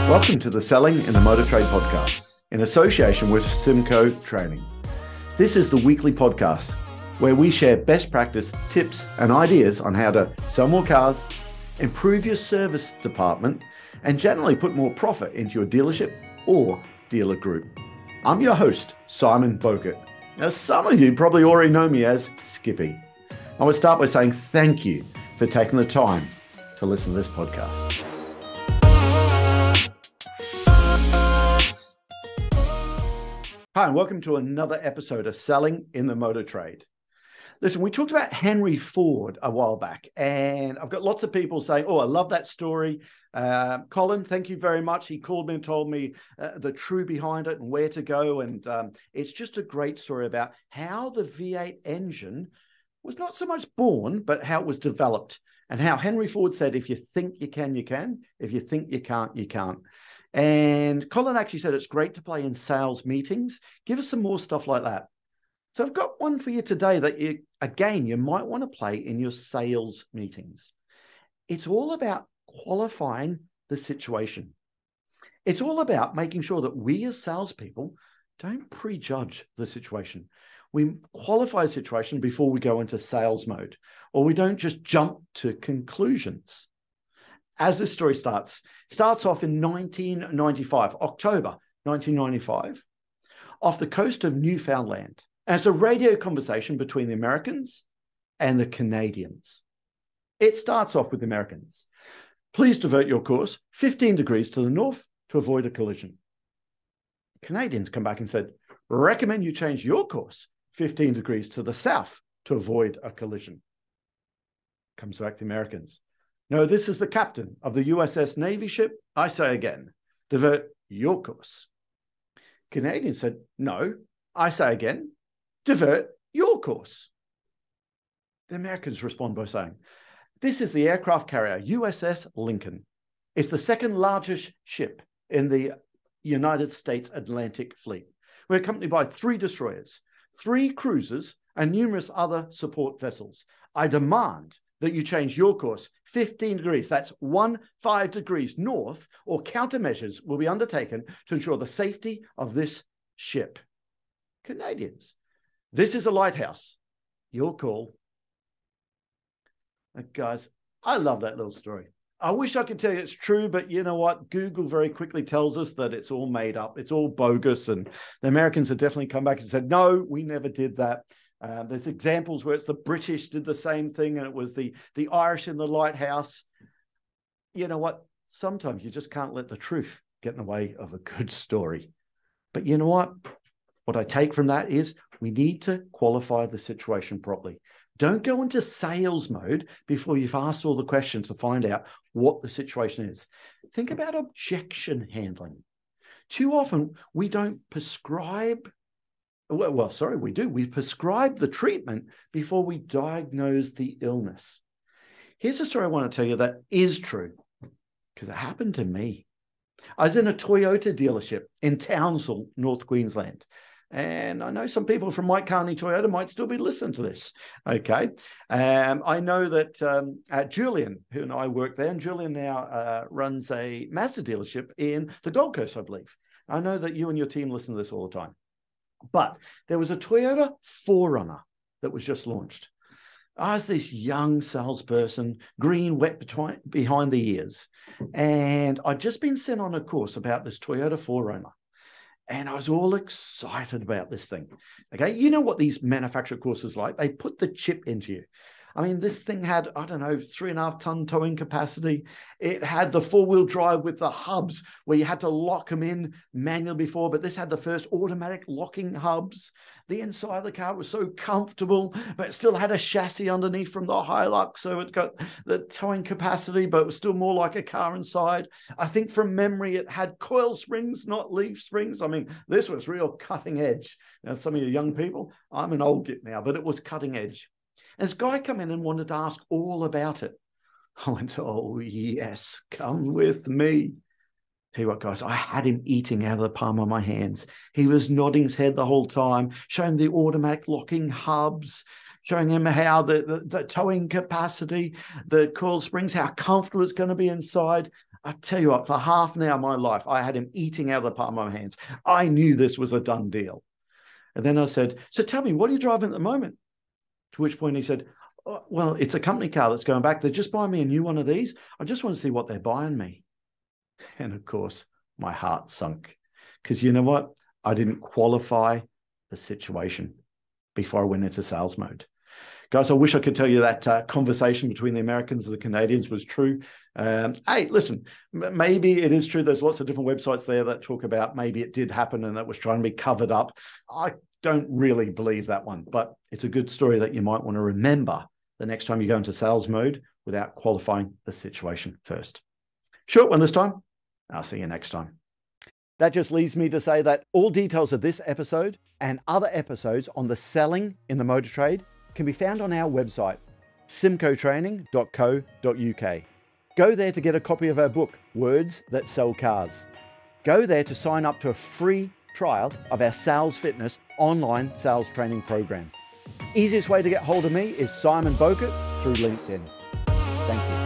Welcome to the Selling in the Motor Trade podcast, in association with Symcotraining. This is the weekly podcast where we share best practice, tips, and ideas on how to sell more cars, improve your service department, and generally put more profit into your dealership or dealer group. I'm your host, Simon Bowkett. Now, some of you probably already know me as Skippy. I would start by saying thank you for taking the time to listen to this podcast. Hi, and welcome to another episode of Selling in the Motor Trade. Listen, we talked about Henry Ford a while back, and I've got lots of people saying, oh, I love that story. Colin, thank you very much. He called me and told me the true behind it and where to go. And it's just a great story about how the V8 engine was not so much born, but how it was developed, and how Henry Ford said, if you think you can, you can. If you think you can't, you can't. And Colin actually said it's great to play in sales meetings. Give us some more stuff like that. So I've got one for you today that you might want to play in your sales meetings. It's all about qualifying the situation. It's all about making sure that we as salespeople don't prejudge the situation. We qualify a situation before we go into sales mode, or we don't just jump to conclusions. As this story starts off in 1995, October 1995, off the coast of Newfoundland. And it's a radio conversation between the Americans and the Canadians. It starts off with the Americans. Please divert your course 15 degrees to the north to avoid a collision. Canadians come back and said, recommend you change your course 15 degrees to the south to avoid a collision. Comes back to the Americans. No, this is the captain of the USS Navy ship. I say again, divert your course. Canadians said, no, I say again, divert your course. The Americans respond by saying, this is the aircraft carrier USS Lincoln. It's the second largest ship in the United States Atlantic Fleet. We're accompanied by 3 destroyers, 3 cruisers, and numerous other support vessels. I demand that you change your course 15 degrees, that's 15 degrees north, or countermeasures will be undertaken to ensure the safety of this ship. Canadians, this is a lighthouse. Your call. And guys, I love that little story. I wish I could tell you it's true, but you know what? Google very quickly tells us that it's all made up. It's all bogus. And the Americans have definitely come back and said, no, we never did that. There's examples where it's the British did the same thing, and it was the Irish in the lighthouse. You know what? Sometimes you just can't let the truth get in the way of a good story. But you know what? What I take from that is we need to qualify the situation properly. Don't go into sales mode before you've asked all the questions to find out what the situation is. Think about objection handling. Too often, we don't prescribe. We do. We prescribe the treatment before we diagnose the illness. Here's a story I want to tell you that is true, because it happened to me. I was in a Toyota dealership in Townsville, North Queensland. And I know some people from Mike Carney Toyota might still be listening to this. Okay. I know that Julian, who and I worked there, and Julian now runs a Mazda dealership in the Gold Coast, I believe. I know that you and your team listen to this all the time. But there was a Toyota 4Runner that was just launched. I was this young salesperson, green, wet behind the ears. And I'd just been sent on a course about this Toyota 4Runner. And I was all excited about this thing. Okay, you know what these manufacturer courses like? They put the chip into you. I mean, this thing had, 3.5 ton towing capacity. It had the 4-wheel drive with the hubs where you had to lock them in manually before, but this had the first automatic locking hubs. The inside of the car was so comfortable, but it still had a chassis underneath from the Hilux, so it got the towing capacity, but it was still more like a car inside. I think from memory, it had coil springs, not leaf springs. I mean, this was real cutting edge. Now, some of you young people, I'm an old git now, but it was cutting edge. And this guy came in and wanted to ask all about it. I went, oh, yes, come with me. Tell you what, guys, I had him eating out of the palm of my hands. He was nodding his head the whole time, showing the automatic locking hubs, showing him how the towing capacity, the coil springs, how comfortable it's going to be inside. I tell you what, for half an hour of my life, I had him eating out of the palm of my hands. I knew this was a done deal. And then I said, so tell me, what are you driving at the moment? To which point he said, oh, well, it's a company car that's going back. They're just buying me a new one of these. I just want to see what they're buying me. And of course, my heart sunk. Because you know what? I didn't qualify the situation before I went into sales mode. Guys, I wish I could tell you that conversation between the Americans and the Canadians was true. Hey, listen, maybe it is true. There's lots of different websites there that talk about maybe it did happen and it was trying to be covered up. I don't really believe that one, but it's a good story that you might want to remember the next time you go into sales mode without qualifying the situation first. Short one this time. I'll see you next time. That just leaves me to say that all details of this episode and other episodes on the selling in the motor trade can be found on our website, symcotraining.co.uk. Go there to get a copy of our book, Words That Sell Cars. Go there to sign up to a free trial of our Sales Fitness online sales training program. Easiest way to get hold of me is Simon Bowkett through LinkedIn. Thank you.